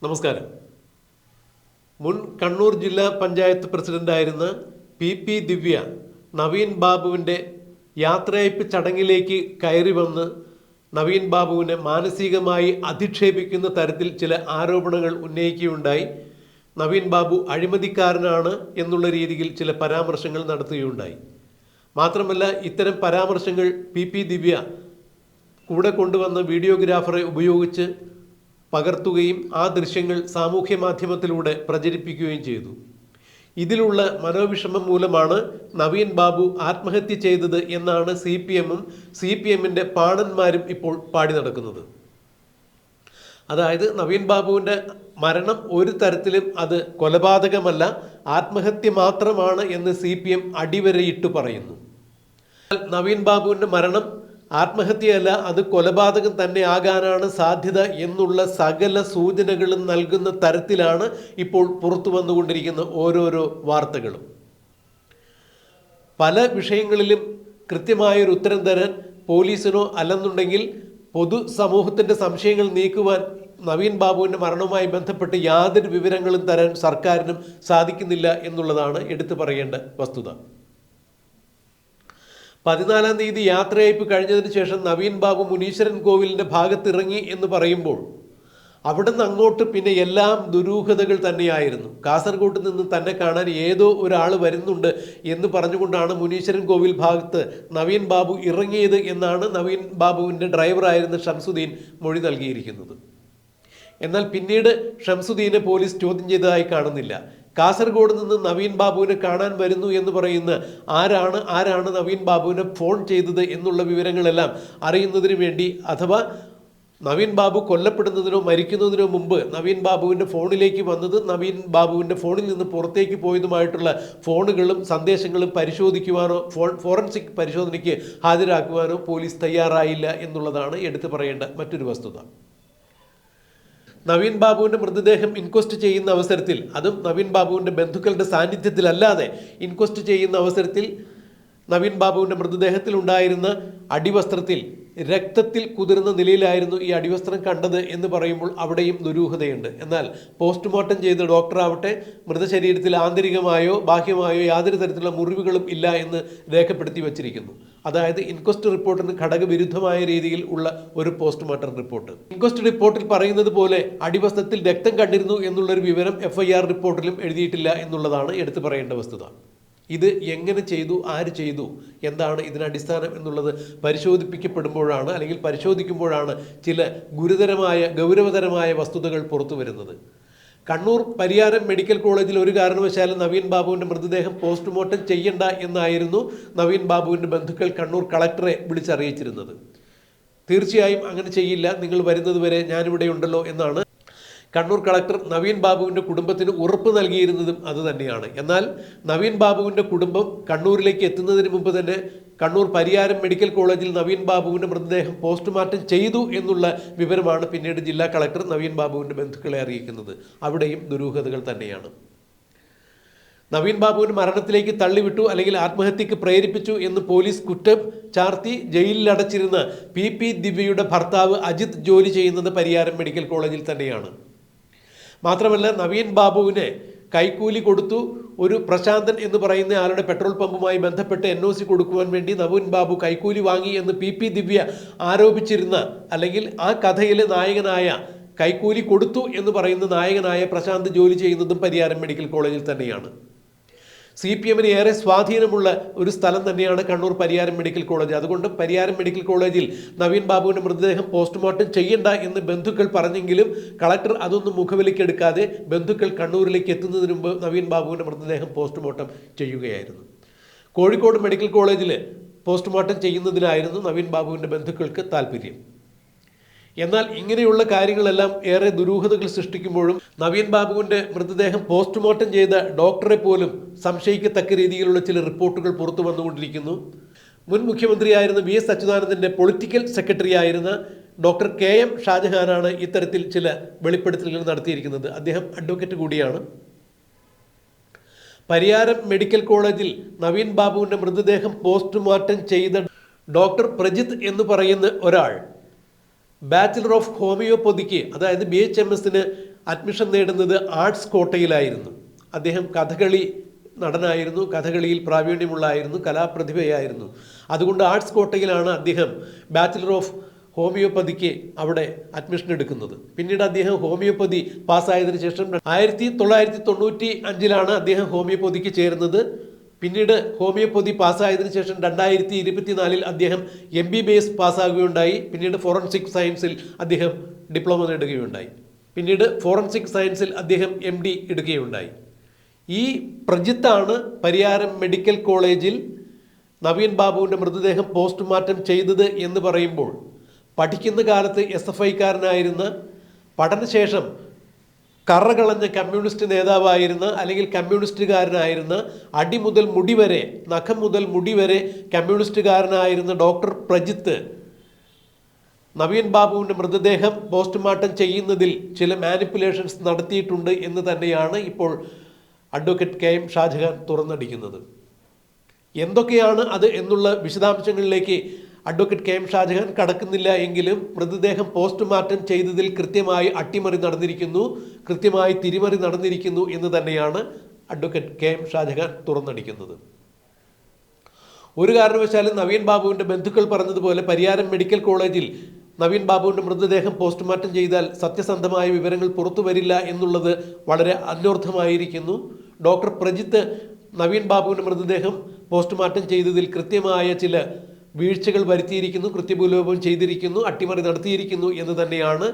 നമസ്കാരം. മുൻ കണ്ണൂർ ജില്ലാ പഞ്ചായത്ത് പ്രസിഡന്റായിരുന്ന പി ദിവ്യ നവീൻ ബാബുവിൻ്റെ യാത്രയയപ്പ് ചടങ്ങിലേക്ക് കയറി വന്ന് നവീൻ ബാബുവിനെ മാനസികമായി അധിക്ഷേപിക്കുന്ന തരത്തിൽ ചില ആരോപണങ്ങൾ ഉന്നയിക്കുകയുണ്ടായി. നവീൻ ബാബു അഴിമതിക്കാരനാണ് എന്നുള്ള രീതിയിൽ ചില പരാമർശങ്ങൾ നടത്തുകയുണ്ടായി. മാത്രമല്ല, ഇത്തരം പരാമർശങ്ങൾ പി ദിവ്യ കൂടെ കൊണ്ടുവന്ന വീഡിയോഗ്രാഫറെ ഉപയോഗിച്ച് പകർത്തുകയും ആ ദൃശ്യങ്ങൾ സാമൂഹ്യ മാധ്യമത്തിലൂടെ പ്രചരിപ്പിക്കുകയും ചെയ്തു. ഇതിലുള്ള മനോവിഷമം മൂലമാണ് നവീൻ ബാബു ആത്മഹത്യ ചെയ്തത് എന്നാണ് CPMൻ്റെ പാണന്മാരും ഇപ്പോൾ പാടി നടക്കുന്നത്. അതായത് നവീൻ ബാബുവിൻ്റെ മരണം ഒരു തരത്തിലും അത് കൊലപാതകമല്ല, ആത്മഹത്യ മാത്രമാണ് എന്ന് CPM അടിവരയിട്ട് പറയുന്നു. നവീൻ ബാബുവിൻ്റെ മരണം ആത്മഹത്യയല്ല, അത് കൊലപാതകം തന്നെ ആകാനാണ് സാധ്യത എന്നുള്ള സകല സൂചനകളും നൽകുന്ന തരത്തിലാണ് ഇപ്പോൾ പുറത്തു വന്നുകൊണ്ടിരിക്കുന്ന ഓരോരോ വാർത്തകളും. പല വിഷയങ്ങളിലും കൃത്യമായൊരു ഉത്തരം തരാൻ പോലീസിനോ അല്ലെന്നുണ്ടെങ്കിൽ പൊതുസമൂഹത്തിൻ്റെ സംശയങ്ങൾ നീക്കുവാൻ നവീൻ ബാബുവിൻ്റെ മരണവുമായി ബന്ധപ്പെട്ട് യാതൊരു വിവരങ്ങളും തരാൻ സർക്കാരിനും സാധിക്കുന്നില്ല എന്നുള്ളതാണ് എടുത്തു പറയേണ്ട വസ്തുത. 14-ാം തീയതി യാത്രയയപ്പ് കഴിഞ്ഞതിന് ശേഷം നവീൻ ബാബു മുനീശ്വരൻ കോവിലിൻ്റെ ഭാഗത്തിറങ്ങി എന്ന് പറയുമ്പോൾ അവിടെ നിന്ന് അങ്ങോട്ട് പിന്നെ എല്ലാം ദുരൂഹതകൾ തന്നെയായിരുന്നു. കാസർഗോഡ് നിന്ന് തന്നെ കാണാൻ ഏതോ ഒരാൾ വരുന്നുണ്ട് എന്ന് പറഞ്ഞുകൊണ്ടാണ് മുനീശ്വരൻ കോവിൽ ഭാഗത്ത് നവീൻ ബാബു ഇറങ്ങിയത് എന്നാണ് നവീൻ ബാബുവിൻ്റെ ഡ്രൈവറായിരുന്ന ഷംസുദ്ദീൻ മൊഴി നൽകിയിരിക്കുന്നത്. എന്നാൽ പിന്നീട് ഷംസുദ്ദീനെ പോലീസ് ചോദ്യം ചെയ്തതായി കാണുന്നില്ല. കാസർഗോഡ് നിന്ന് നവീൻ ബാബുവിനെ കാണാൻ വരുന്നു എന്ന് പറയുന്ന ആരാണ് നവീൻ ബാബുവിനെ ഫോൺ ചെയ്തത് എന്നുള്ള വിവരങ്ങളെല്ലാം അറിയുന്നതിന് വേണ്ടി, അഥവാ നവീൻ ബാബു കൊല്ലപ്പെടുന്നതിനോ മരിക്കുന്നതിനോ മുമ്പ് നവീൻ ബാബുവിൻ്റെ ഫോണിലേക്ക് വന്നത് നവീൻ ബാബുവിൻ്റെ ഫോണിൽ നിന്ന് പുറത്തേക്ക് പോയതുമായിട്ടുള്ള ഫോണുകളും സന്ദേശങ്ങളും പരിശോധിക്കുവാനോ ഫോറൻസിക് പരിശോധനയ്ക്ക് ഹാജരാക്കുവാനോ പോലീസ് തയ്യാറായില്ല എന്നുള്ളതാണ് എടുത്തു പറയേണ്ട മറ്റൊരു വസ്തുത. നവീൻ ബാബുവിൻ്റെ മൃതദേഹം ഇൻക്വസ്റ്റ് ചെയ്യുന്ന അവസരത്തിൽ, അതും നവീൻ ബാബുവിൻ്റെ ബന്ധുക്കളുടെ സാന്നിധ്യത്തിലല്ലാതെ ഇൻക്വസ്റ്റ് ചെയ്യുന്ന അവസരത്തിൽ നവീൻ ബാബുവിൻ്റെ മൃതദേഹത്തിൽ ഉണ്ടായിരുന്ന അടിവസ്ത്രത്തിൽ രക്തത്തിൽ കുതിർന്ന നിലയിലായിരുന്നു ഈ അടിവസ്ത്രം കണ്ടത് എന്ന് പറയുമ്പോൾ അവിടെയും ദുരൂഹതയുണ്ട്. എന്നാൽ പോസ്റ്റ്മോർട്ടം ചെയ്ത ഡോക്ടറാവട്ടെ മൃതശരീരത്തിൽ ആന്തരികമായോ ബാഹ്യമായോ യാതൊരു തരത്തിലുള്ള മുറിവുകളും ഇല്ല എന്ന് രേഖപ്പെടുത്തി വച്ചിരിക്കുന്നു. അതായത് ഇൻക്വസ്റ്റ് റിപ്പോർട്ടിന് ഘടകവിരുദ്ധമായ രീതിയിൽ ഉള്ള ഒരു പോസ്റ്റ്മോർട്ടം റിപ്പോർട്ട്. ഇൻക്വസ്റ്റ് റിപ്പോർട്ടിൽ പറയുന്നത് പോലെ അടിവസ്ത്രത്തിൽ രക്തം കണ്ടിരുന്നു എന്നുള്ളൊരു വിവരം FIR റിപ്പോർട്ടിലും എഴുതിയിട്ടില്ല എന്നുള്ളതാണ് എടുത്തു പറയേണ്ട വസ്തുത. ഇത് എങ്ങനെ ചെയ്തു, ആര് ചെയ്തു, എന്താണ് ഇതിന് അടിസ്ഥാനം എന്നുള്ളത് പരിശോധിപ്പിക്കപ്പെടുമ്പോഴാണ് അല്ലെങ്കിൽ പരിശോധിക്കുമ്പോഴാണ് ചില ഗൗരവതരമായ വസ്തുതകൾ പുറത്തു വരുന്നത്. കണ്ണൂർ പരിയാരം മെഡിക്കൽ കോളേജിൽ ഒരു കാരണവശാലും നവീൻ ബാബുവിൻ്റെ മൃതദേഹം പോസ്റ്റ്മോർട്ടം ചെയ്യണ്ട എന്നായിരുന്നു നവീൻ ബാബുവിൻ്റെ ബന്ധുക്കൾ കണ്ണൂർ കളക്ടറെ വിളിച്ചറിയിച്ചിരുന്നത്. തീർച്ചയായും അങ്ങനെ ചെയ്യില്ല, നിങ്ങൾ വരുന്നത് വരെ ഞാനിവിടെ ഉണ്ടല്ലോ എന്നാണ് കണ്ണൂർ കളക്ടർ നവീൻ ബാബുവിൻ്റെ കുടുംബത്തിന് ഉറപ്പ് നൽകിയിരുന്നതും അതുതന്നെയാണ്. എന്നാൽ നവീൻ ബാബുവിൻ്റെ കുടുംബം കണ്ണൂരിലേക്ക് എത്തുന്നതിന് മുമ്പ് തന്നെ കണ്ണൂർ പരിയാരം മെഡിക്കൽ കോളേജിൽ നവീൻ ബാബുവിൻ്റെ മൃതദേഹം പോസ്റ്റ്മോർട്ടം ചെയ്തു എന്നുള്ള വിവരമാണ് പിന്നീട് ജില്ലാ കളക്ടർ നവീൻ ബാബുവിൻ്റെ ബന്ധുക്കളെ അറിയിക്കുന്നത്. അവിടെയും ദുരൂഹതകൾ തന്നെയാണ്. നവീൻ ബാബുവിൻ്റെ മരണത്തിലേക്ക് തള്ളിവിട്ടു അല്ലെങ്കിൽ ആത്മഹത്യക്ക് പ്രേരിപ്പിച്ചു എന്ന് പോലീസ് കുറ്റം ചാർത്തി ജയിലിലടച്ചിരുന്ന പി ദിവ്യയുടെ ഭർത്താവ് അജിത് ജോലി ചെയ്യുന്നത് പരിയാരം മെഡിക്കൽ കോളേജിൽ തന്നെയാണ്. മാത്രമല്ല, നവീൻ ബാബുവിനെ കൈക്കൂലി കൊടുത്തു ഒരു പ്രശാന്തൻ എന്ന് പറയുന്ന ആളുടെ പെട്രോൾ പമ്പുമായി ബന്ധപ്പെട്ട് NOC കൊടുക്കുവാൻ വേണ്ടി നവീൻ ബാബു കൈക്കൂലി വാങ്ങി എന്ന് പി ദിവ്യ ആരോപിച്ചിരുന്ന, അല്ലെങ്കിൽ ആ കഥയിലെ നായകനായ, കൈക്കൂലി കൊടുത്തു എന്ന് പറയുന്ന നായകനായ പ്രശാന്ത് ജോലി ചെയ്യുന്നതും പരിയാരം മെഡിക്കൽ കോളേജിൽ തന്നെയാണ്. CPMന് ഏറെ സ്വാധീനമുള്ള ഒരു സ്ഥലം തന്നെയാണ് കണ്ണൂർ പരിയാരം മെഡിക്കൽ കോളേജ്. അതുകൊണ്ട് പരിയാരം മെഡിക്കൽ കോളേജിൽ നവീൻ ബാബുവിൻ്റെ മൃതദേഹം പോസ്റ്റ്മോർട്ടം ചെയ്യണ്ട എന്ന് ബന്ധുക്കൾ പറഞ്ഞെങ്കിലും കളക്ടർ അതൊന്നും മുഖവിലക്കെടുക്കാതെ ബന്ധുക്കൾ കണ്ണൂരിലേക്ക് എത്തുന്നതിന് മുമ്പ് നവീൻ ബാബുവിൻ്റെ മൃതദേഹം പോസ്റ്റ്മോർട്ടം ചെയ്യുകയായിരുന്നു. കോഴിക്കോട് മെഡിക്കൽ കോളേജിൽ പോസ്റ്റ്മോർട്ടം ചെയ്യുന്നതിനായിരുന്നു നവീൻ ബാബുവിൻ്റെ ബന്ധുക്കൾക്ക് താല്പര്യം. എന്നാൽ ഇങ്ങനെയുള്ള കാര്യങ്ങളെല്ലാം ഏറെ ദുരൂഹതകൾ സൃഷ്ടിക്കുമ്പോഴും നവീൻ ബാബുവിൻ്റെ മൃതദേഹം പോസ്റ്റ്മോർട്ടം ചെയ്ത ഡോക്ടറെ പോലും സംശയിക്കത്തക്ക രീതിയിലുള്ള ചില റിപ്പോർട്ടുകൾ പുറത്തു വന്നുകൊണ്ടിരിക്കുന്നു. മുൻ മുഖ്യമന്ത്രിയായിരുന്ന VS അച്യുതാനന്ദൻ്റെ പൊളിറ്റിക്കൽ സെക്രട്ടറി ആയിരുന്ന ഡോക്ടർ KM ഷാജഹാനാണ് ഇത്തരത്തിൽ ചില വെളിപ്പെടുത്തലുകൾ നടത്തിയിരിക്കുന്നത്. അദ്ദേഹം അഡ്വക്കേറ്റ് കൂടിയാണ്. പരിയാരം മെഡിക്കൽ കോളേജിൽ നവീൻ ബാബുവിൻ്റെ മൃതദേഹം പോസ്റ്റ്മോർട്ടം ചെയ്ത ഡോക്ടർ പ്രജിത്ത് എന്ന് പറയുന്ന ഒരാൾ ബാച്ചിലർ ഓഫ് ഹോമിയോപ്പതിക്ക്, അതായത് BHMSന് അഡ്മിഷൻ നേടുന്നത് ആർട്സ് കോട്ടയിലായിരുന്നു. അദ്ദേഹം കഥകളി നടനായിരുന്നു, കഥകളിയിൽ പ്രാവീണ്യമുള്ളായിരുന്നു, കലാപ്രതിഭയായിരുന്നു. അതുകൊണ്ട് ആർട്സ് കോട്ടയിലാണ് അദ്ദേഹം ബാച്ചിലർ ഓഫ് ഹോമിയോപ്പതിക്ക് അവിടെ അഡ്മിഷൻ എടുക്കുന്നത്. പിന്നീട് അദ്ദേഹം ഹോമിയോപ്പതി പാസ്സായതിനു ശേഷം 1995 അദ്ദേഹം ഹോമിയോപ്പതിക്ക് ചേരുന്നത്. പിന്നീട് ഹോമിയോപ്പതി പാസ്സായതിനു ശേഷം 2024 അദ്ദേഹം MBBS പാസ്സാകുകയുണ്ടായി. പിന്നീട് ഫോറൻസിക് സയൻസിൽ അദ്ദേഹം ഡിപ്ലോമ നേടുകയുണ്ടായി. പിന്നീട് ഫോറൻസിക് സയൻസിൽ അദ്ദേഹം MD എടുക്കുകയുണ്ടായി. ഈ പ്രജിത്താണ് പരിയാരം മെഡിക്കൽ കോളേജിൽ നവീൻ ബാബുവിൻ്റെ മൃതദേഹം പോസ്റ്റ്മോർട്ടം ചെയ്തത് എന്ന് പറയുമ്പോൾ, പഠിക്കുന്ന കാലത്ത് SFIക്കാരനായിരുന്ന, പഠനശേഷം കറകളഞ്ഞ കമ്മ്യൂണിസ്റ്റ് നേതാവായിരുന്ന അല്ലെങ്കിൽ കമ്മ്യൂണിസ്റ്റുകാരനായിരുന്ന, അടി മുതൽ മുടി വരെ, നഖം മുതൽ മുടി വരെ കമ്മ്യൂണിസ്റ്റുകാരനായിരുന്ന ഡോക്ടർ പ്രജിത്ത് നവീൻ ബാബുവിൻ്റെ മൃതദേഹം പോസ്റ്റ്മോർട്ടം ചെയ്യുന്നതിൽ ചില മാനിപ്പുലേഷൻസ് നടത്തിയിട്ടുണ്ട് എന്ന് തന്നെയാണ് ഇപ്പോൾ അഡ്വക്കേറ്റ് KM ഷാജഹാൻ തുറന്നടിക്കുന്നത്. എന്തൊക്കെയാണ് അത് എന്നുള്ള വിശദാംശങ്ങളിലേക്ക് അഡ്വക്കേറ്റ് KM ഷാജഹാൻ കടക്കുന്നില്ല എങ്കിലും മൃതദേഹം പോസ്റ്റ്മോർട്ടം ചെയ്തതിൽ കൃത്യമായി അട്ടിമറി നടന്നിരിക്കുന്നു, കൃത്യമായി തിരിമറി നടന്നിരിക്കുന്നു എന്ന് തന്നെയാണ് അഡ്വക്കേറ്റ് KM ഷാജഹാൻ തുറന്നടിക്കുന്നത്. ഒരു കാരണവശാലും നവീൻ ബാബുവിൻ്റെ ബന്ധുക്കൾ പറഞ്ഞതുപോലെ പരിയാരം മെഡിക്കൽ കോളേജിൽ നവീൻ ബാബുവിൻ്റെ മൃതദേഹം പോസ്റ്റ്മോർട്ടം ചെയ്താൽ സത്യസന്ധമായ വിവരങ്ങൾ പുറത്തു വരില്ല എന്നുള്ളത് വളരെ അന്വർത്ഥമായിരിക്കുന്നു. ഡോക്ടർ പ്രജിത്ത് നവീൻ ബാബുവിൻ്റെ മൃതദേഹം പോസ്റ്റ്മോർട്ടം ചെയ്തതിൽ കൃത്യമായ ചില വീഴ്ചകൾ വരുത്തിയിരിക്കുന്നു, കൃത്യഭൂലോപം ചെയ്തിരിക്കുന്നു, അട്ടിമറി നടത്തിയിരിക്കുന്നു എന്ന് തന്നെയാണ്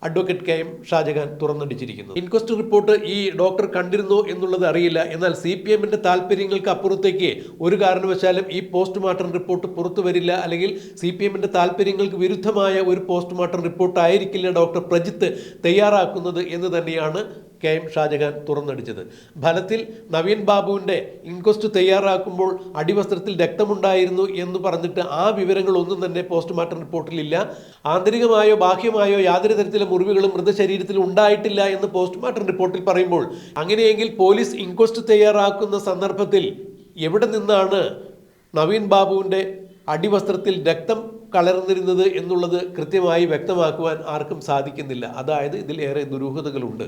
അഡ്വക്കേറ്റ് KM ഷാജഹാൻ തുറന്നടിച്ചിരിക്കുന്നത്. ഇൻക്വസ്റ്റ് റിപ്പോർട്ട് ഈ ഡോക്ടർ കണ്ടിരുന്നോ എന്നുള്ളത് അറിയില്ല. എന്നാൽ CPMൻ്റെ താല്പര്യങ്ങൾക്ക് അപ്പുറത്തേക്ക് ഒരു കാരണവശാലും ഈ പോസ്റ്റ്മോർട്ടം റിപ്പോർട്ട് പുറത്തു വരില്ല, അല്ലെങ്കിൽ CPMൻ്റെ താല്പര്യങ്ങൾക്ക് വിരുദ്ധമായ ഒരു പോസ്റ്റ്മോർട്ടം റിപ്പോർട്ട് ആയിരിക്കില്ല ഡോക്ടർ പ്രജിത്ത് തയ്യാറാക്കുന്നത് എന്ന് തന്നെയാണ് KM ഷാജഹാൻ തുറന്നടിച്ചത്. ഫലത്തിൽ നവീൻ ബാബുവിൻ്റെ ഇൻക്വസ്റ്റ് തയ്യാറാക്കുമ്പോൾ അടിവസ്ത്രത്തിൽ രക്തമുണ്ടായിരുന്നു എന്ന് പറഞ്ഞിട്ട് ആ വിവരങ്ങളൊന്നും തന്നെ പോസ്റ്റ്മോർട്ടം റിപ്പോർട്ടിലില്ല. ആന്തരികമായോ ബാഹ്യമായോ യാതൊരു തരത്തിലെ മുറിവുകളും മൃതശരീരത്തിൽ ഉണ്ടായിട്ടില്ല എന്ന് പോസ്റ്റ്മോർട്ടം റിപ്പോർട്ടിൽ പറയുമ്പോൾ, അങ്ങനെയെങ്കിൽ പോലീസ് ഇൻക്വസ്റ്റ് തയ്യാറാക്കുന്ന സന്ദർഭത്തിൽ എവിടെ നിന്നാണ് നവീൻ ബാബുവിൻ്റെ അടിവസ്ത്രത്തിൽ രക്തം കലർന്നിരുന്നത് എന്നുള്ളത് കൃത്യമായി വ്യക്തമാക്കുവാൻ ആർക്കും സാധിക്കുന്നില്ല. അതായത് ഇതിൽ ഏറെ ദുരൂഹതകളുണ്ട്.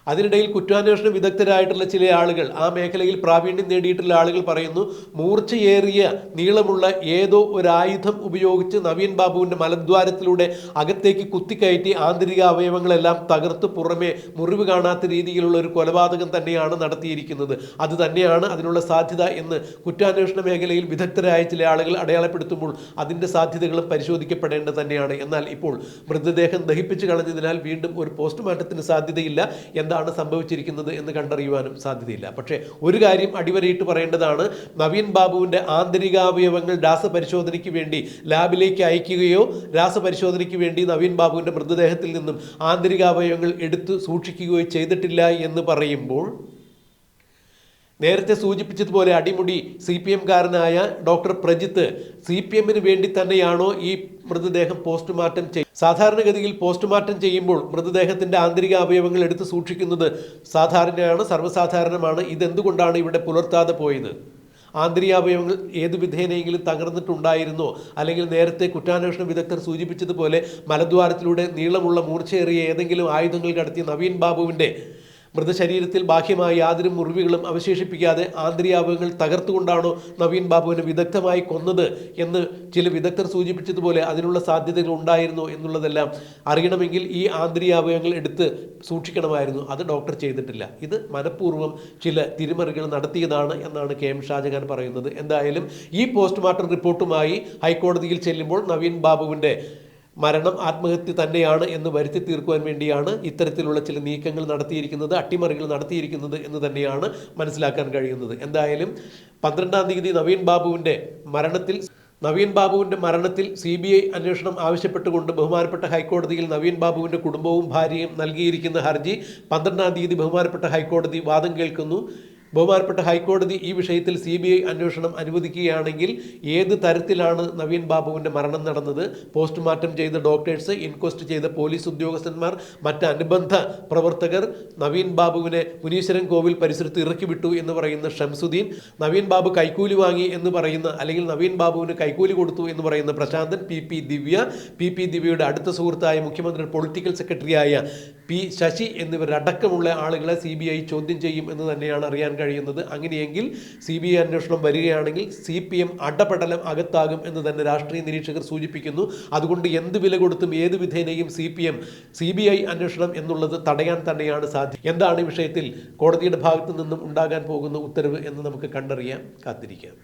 അതിനിടയിൽ കുറ്റാന്വേഷണ വിദഗ്ധരായിട്ടുള്ള ചില ആളുകൾ, ആ മേഖലയിൽ പ്രാവീണ്യം നേടിയിട്ടുള്ള ആളുകൾ പറയുന്നു, മൂർച്ചയേറിയ നീളമുള്ള ഏതോ ഒരു ആയുധം ഉപയോഗിച്ച് നവീൻ ബാബുവിൻ്റെ മലദ്വാരത്തിലൂടെ അകത്തേക്ക് കുത്തിക്കയറ്റി ആന്തരിക അവയവങ്ങളെല്ലാം തകർത്ത് പുറമെ മുറിവ് കാണാത്ത രീതിയിലുള്ള ഒരു കൊലപാതകം തന്നെയാണ് നടത്തിയിരിക്കുന്നത്. അത് തന്നെയാണ് അതിനുള്ള സാധ്യത എന്ന് കുറ്റാന്വേഷണ മേഖലയിൽ വിദഗ്ധരായ ചില ആളുകൾ അടയാളപ്പെടുത്തുമ്പോൾ അതിൻ്റെ സാധ്യതകളും പരിശോധിക്കപ്പെടേണ്ടത് തന്നെയാണ്. എന്നാൽ ഇപ്പോൾ മൃതദേഹം ദഹിപ്പിച്ച് കളഞ്ഞതിനാൽ വീണ്ടും ഒരു പോസ്റ്റ്മോർട്ടത്തിന് സാധ്യതയില്ല. എന്താണ് സംഭവിച്ചിരിക്കുന്നത് എന്ന് കണ്ടറിയുവാനും സാധ്യതയില്ല. പക്ഷേ ഒരു കാര്യം അടിവരയിട്ട് പറയേണ്ടതാണ്, നവീൻ ബാബുവിൻ്റെ ആന്തരികാവയവങ്ങൾ രാസപരിശോധനയ്ക്ക് വേണ്ടി ലാബിലേക്ക് അയക്കുകയോ രാസപരിശോധനയ്ക്ക് വേണ്ടി നവീൻ ബാബുവിൻ്റെ മൃതദേഹത്തിൽ നിന്നും ആന്തരികാവയവങ്ങൾ എടുത്തു സൂക്ഷിക്കുകയോ ചെയ്തിട്ടില്ല എന്ന് പറയുമ്പോൾ, നേരത്തെ സൂചിപ്പിച്ചതുപോലെ അടിമുടി CPMകാരനായ ഡോക്ടർ പ്രജിത്ത് CPMന് വേണ്ടി തന്നെയാണോ ഈ മൃതദേഹം പോസ്റ്റ്മോർട്ടം സാധാരണഗതിയിൽ പോസ്റ്റ്മോർട്ടം ചെയ്യുമ്പോൾ മൃതദേഹത്തിൻ്റെ ആന്തരിക അവയവങ്ങൾ എടുത്ത് സൂക്ഷിക്കുന്നത് സാധാരണയാണ്, സർവ്വസാധാരണമാണ്. ഇതെന്തുകൊണ്ടാണ് ഇവിടെ പുലർത്താതെ പോയത്? ആന്തരികാവയവങ്ങൾ ഏതു വിധേനയെങ്കിലും തകർന്നിട്ടുണ്ടായിരുന്നോ? അല്ലെങ്കിൽ നേരത്തെ കുറ്റാന്വേഷണ വിദഗ്ധർ സൂചിപ്പിച്ചതുപോലെ മലദ്വാരത്തിലൂടെ നീളമുള്ള മൂർച്ചയേറിയ ഏതെങ്കിലും ആയുധങ്ങൾ കടത്തിയ നവീൻ ബാബുവിൻ്റെ മൃതശരീരത്തിൽ ബാഹ്യമായ യാതൊരു മുറിവുകളും അവശേഷിപ്പിക്കാതെ ആന്തരികാവയവങ്ങൾ തകർത്തുകൊണ്ടാണോ നവീൻ ബാബുവിനെ വിദഗ്ധമായി കൊന്നത് എന്ന് ചില വിദഗ്ധർ സൂചിപ്പിച്ചതുപോലെ അതിനുള്ള സാധ്യതകൾ ഉണ്ടായിരുന്നോ എന്നുള്ളതെല്ലാം അറിയണമെങ്കിൽ ഈ ആന്തരികാവയവങ്ങൾ എടുത്ത് സൂക്ഷിക്കണമായിരുന്നു. അത് ഡോക്ടർ ചെയ്തിട്ടില്ല. ഇത് മനഃപൂർവ്വം ചില തിരിമറികൾ നടത്തിയതാണ് എന്നാണ് KM ഷാജഹാൻ പറയുന്നത്. എന്തായാലും ഈ പോസ്റ്റ്മോർട്ടം റിപ്പോർട്ടുമായി ഹൈക്കോടതിയിൽ ചെല്ലുമ്പോൾ നവീൻ ബാബുവിൻ്റെ മരണം ആത്മഹത്യ തന്നെയാണ് എന്ന് വരുത്തി തീർക്കുവാൻ വേണ്ടിയാണ് ഇത്തരത്തിലുള്ള ചില നീക്കങ്ങൾ നടത്തിയിരിക്കുന്നത്, അട്ടിമറികൾ നടത്തിയിരിക്കുന്നത് എന്ന് തന്നെയാണ് മനസ്സിലാക്കാൻ കഴിയുന്നത്. എന്തായാലും 12-ാം തീയതി നവീൻ ബാബുവിൻ്റെ മരണത്തിൽ CBI അന്വേഷണം ആവശ്യപ്പെട്ടുകൊണ്ട് ബഹുമാനപ്പെട്ട ഹൈക്കോടതിയിൽ നവീൻ ബാബുവിൻ്റെ കുടുംബവും ഭാര്യയും നൽകിയിരിക്കുന്ന ഹർജി 12-ാം തീയതി ബഹുമാനപ്പെട്ട ഹൈക്കോടതി വാദം കേൾക്കുന്നു. ബഹുമാനപ്പെട്ട ഹൈക്കോടതി ഈ വിഷയത്തിൽ CBI അന്വേഷണം അനുവദിക്കുകയാണെങ്കിൽ ഏത് തരത്തിലാണ് നവീൻ ബാബുവിൻ്റെ മരണം നടന്നത്, പോസ്റ്റ്മോർട്ടം ചെയ്ത ഡോക്ടേഴ്സ്, ഇൻക്വസ്റ്റ് ചെയ്ത പോലീസ് ഉദ്യോഗസ്ഥന്മാർ, മറ്റ് അനുബന്ധ പ്രവർത്തകർ, നവീൻ ബാബുവിനെ മുനീശ്വരൻ കോവിൽ പരിസരത്ത് ഇറക്കി വിട്ടു എന്ന് പറയുന്ന ഷംസുദ്ദീൻ, നവീൻ ബാബു കൈക്കൂലി വാങ്ങി എന്ന് പറയുന്ന അല്ലെങ്കിൽ നവീൻ ബാബുവിന് കൈക്കൂലി കൊടുത്തു എന്ന് പറയുന്ന പ്രശാന്തൻ, പി പി ദിവ്യയുടെ അടുത്ത സുഹൃത്തായ മുഖ്യമന്ത്രിയുടെ പൊളിറ്റിക്കൽ സെക്രട്ടറിയായ P ശശി എന്നിവരടക്കമുള്ള ആളുകളെ CBI ചോദ്യം ചെയ്യും എന്ന് തന്നെയാണ് അറിയാൻ കഴിയുന്നത്. അങ്ങനെയെങ്കിൽ CBI അന്വേഷണം വരികയാണെങ്കിൽ CPM അടപടലം അകത്താകും എന്ന് തന്നെ രാഷ്ട്രീയ നിരീക്ഷകർ സൂചിപ്പിക്കുന്നു. അതുകൊണ്ട് എന്ത് വില കൊടുത്തും ഏത് വിധേനയും CBI അന്വേഷണം എന്നുള്ളത് തടയാൻ തന്നെയാണ് സാധ്യത. എന്താണ് ഈ വിഷയത്തിൽ കോടതിയുടെ ഭാഗത്തു നിന്നും ഉണ്ടാകാൻ പോകുന്ന ഉത്തരവ് എന്ന് നമുക്ക് കണ്ടറിയാം, കാത്തിരിക്കാം.